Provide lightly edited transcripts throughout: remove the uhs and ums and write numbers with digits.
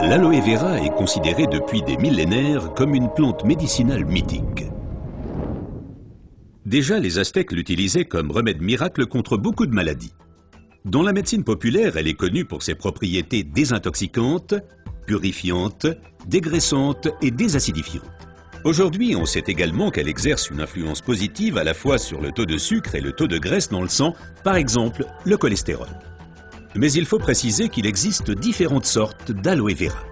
L'aloe vera est considérée depuis des millénaires comme une plante médicinale mythique. Déjà, les Aztèques l'utilisaient comme remède miracle contre beaucoup de maladies. Dans la médecine populaire, elle est connue pour ses propriétés désintoxicantes, purifiantes, dégraissantes et désacidifiantes. Aujourd'hui, on sait également qu'elle exerce une influence positive à la fois sur le taux de sucre et le taux de graisse dans le sang, par exemple le cholestérol. Mais il faut préciser qu'il existe différentes sortes d'aloe vera.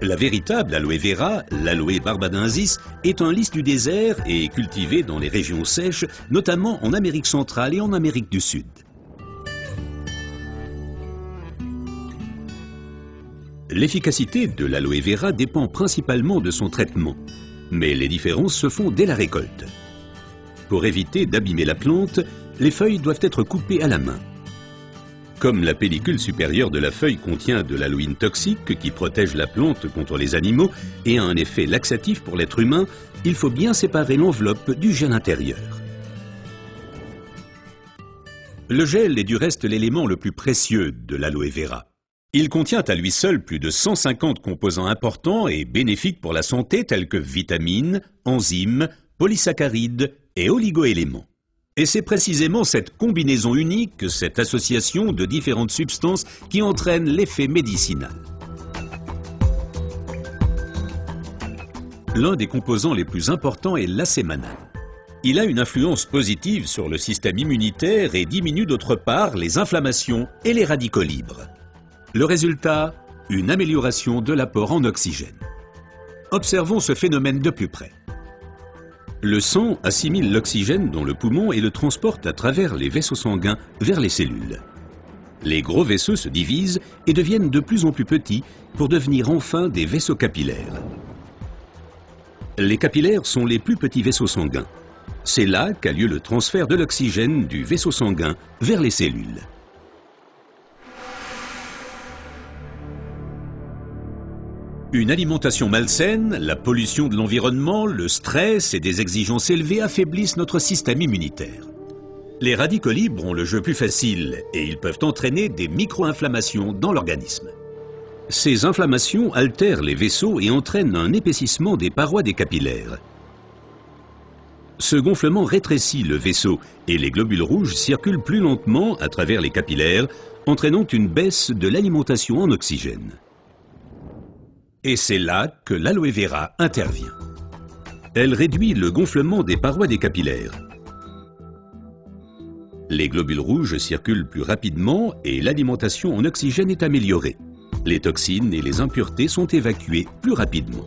La véritable aloe vera, l'aloe barbadensis, est un lys du désert et est cultivée dans les régions sèches, notamment en Amérique centrale et en Amérique du Sud. L'efficacité de l'aloe vera dépend principalement de son traitement, mais les différences se font dès la récolte. Pour éviter d'abîmer la plante, les feuilles doivent être coupées à la main. Comme la pellicule supérieure de la feuille contient de l'aloïne toxique qui protège la plante contre les animaux et a un effet laxatif pour l'être humain, il faut bien séparer l'enveloppe du gel intérieur. Le gel est du reste l'élément le plus précieux de l'aloe vera. Il contient à lui seul plus de 150 composants importants et bénéfiques pour la santé tels que vitamines, enzymes, polysaccharides et oligoéléments. Et c'est précisément cette combinaison unique, cette association de différentes substances qui entraîne l'effet médicinal. L'un des composants les plus importants est l'acémanal. Il a une influence positive sur le système immunitaire et diminue d'autre part les inflammations et les radicaux libres. Le résultat, une amélioration de l'apport en oxygène. Observons ce phénomène de plus près. Le sang assimile l'oxygène dans le poumon et le transporte à travers les vaisseaux sanguins vers les cellules. Les gros vaisseaux se divisent et deviennent de plus en plus petits pour devenir enfin des vaisseaux capillaires. Les capillaires sont les plus petits vaisseaux sanguins. C'est là qu'a lieu le transfert de l'oxygène du vaisseau sanguin vers les cellules. Une alimentation malsaine, la pollution de l'environnement, le stress et des exigences élevées affaiblissent notre système immunitaire. Les radicaux libres ont le jeu plus facile et ils peuvent entraîner des micro-inflammations dans l'organisme. Ces inflammations altèrent les vaisseaux et entraînent un épaississement des parois des capillaires. Ce gonflement rétrécit le vaisseau et les globules rouges circulent plus lentement à travers les capillaires, entraînant une baisse de l'alimentation en oxygène. Et c'est là que l'aloe vera intervient. Elle réduit le gonflement des parois des capillaires. Les globules rouges circulent plus rapidement et l'alimentation en oxygène est améliorée. Les toxines et les impuretés sont évacuées plus rapidement.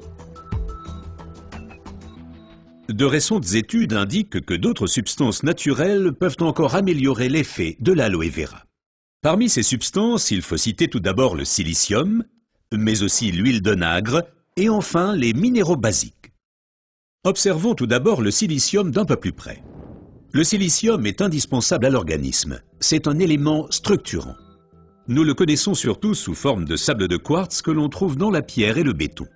De récentes études indiquent que d'autres substances naturelles peuvent encore améliorer l'effet de l'aloe vera. Parmi ces substances, il faut citer tout d'abord le silicium, mais aussi l'huile d'onagre et enfin les minéraux basiques. Observons tout d'abord le silicium d'un peu plus près. Le silicium est indispensable à l'organisme. C'est un élément structurant. Nous le connaissons surtout sous forme de sable de quartz que l'on trouve dans la pierre et le béton.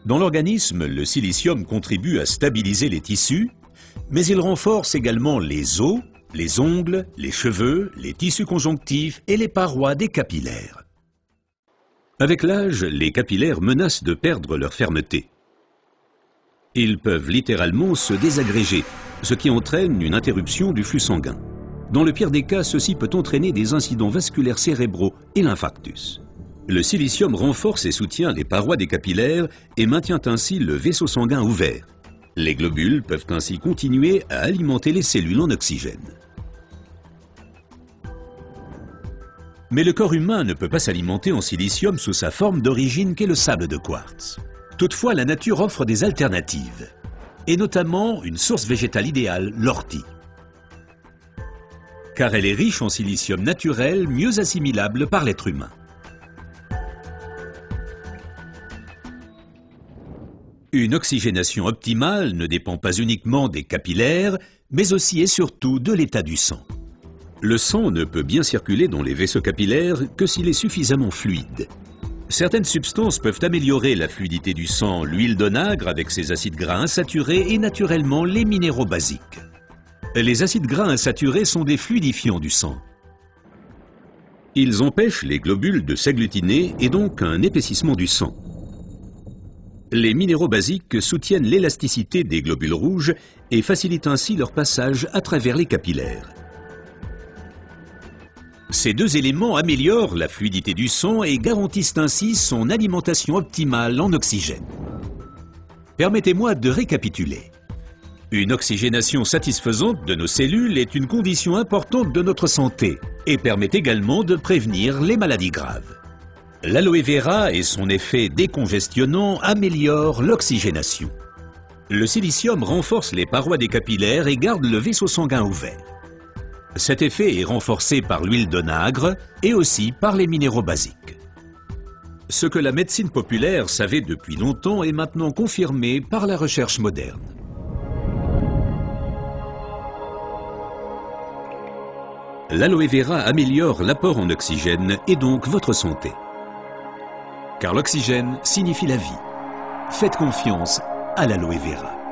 Dans l'organisme, le silicium contribue à stabiliser les tissus, mais il renforce également les os, les ongles, les cheveux, les tissus conjonctifs et les parois des capillaires. Avec l'âge, les capillaires menacent de perdre leur fermeté. Ils peuvent littéralement se désagréger, ce qui entraîne une interruption du flux sanguin. Dans le pire des cas, ceci peut entraîner des incidents vasculaires cérébraux et l'infarctus. Le silicium renforce et soutient les parois des capillaires et maintient ainsi le vaisseau sanguin ouvert. Les globules peuvent ainsi continuer à alimenter les cellules en oxygène. Mais le corps humain ne peut pas s'alimenter en silicium sous sa forme d'origine qu'est le sable de quartz. Toutefois, la nature offre des alternatives, et notamment une source végétale idéale, l'ortie. Car elle est riche en silicium naturel, mieux assimilable par l'être humain. Une oxygénation optimale ne dépend pas uniquement des capillaires, mais aussi et surtout de l'état du sang. Le sang ne peut bien circuler dans les vaisseaux capillaires que s'il est suffisamment fluide. Certaines substances peuvent améliorer la fluidité du sang, l'huile d'onagre avec ses acides gras insaturés et naturellement les minéraux basiques. Les acides gras insaturés sont des fluidifiants du sang. Ils empêchent les globules de s'agglutiner et donc un épaississement du sang. Les minéraux basiques soutiennent l'élasticité des globules rouges et facilitent ainsi leur passage à travers les capillaires. Ces deux éléments améliorent la fluidité du sang et garantissent ainsi son alimentation optimale en oxygène. Permettez-moi de récapituler. Une oxygénation satisfaisante de nos cellules est une condition importante de notre santé et permet également de prévenir les maladies graves. L'aloe vera et son effet décongestionnant améliorent l'oxygénation. Le silicium renforce les parois des capillaires et garde le vaisseau sanguin ouvert. Cet effet est renforcé par l'huile d'onagre et aussi par les minéraux basiques. Ce que la médecine populaire savait depuis longtemps est maintenant confirmé par la recherche moderne. L'aloe vera améliore l'apport en oxygène et donc votre santé. Car l'oxygène signifie la vie. Faites confiance à l'aloe vera.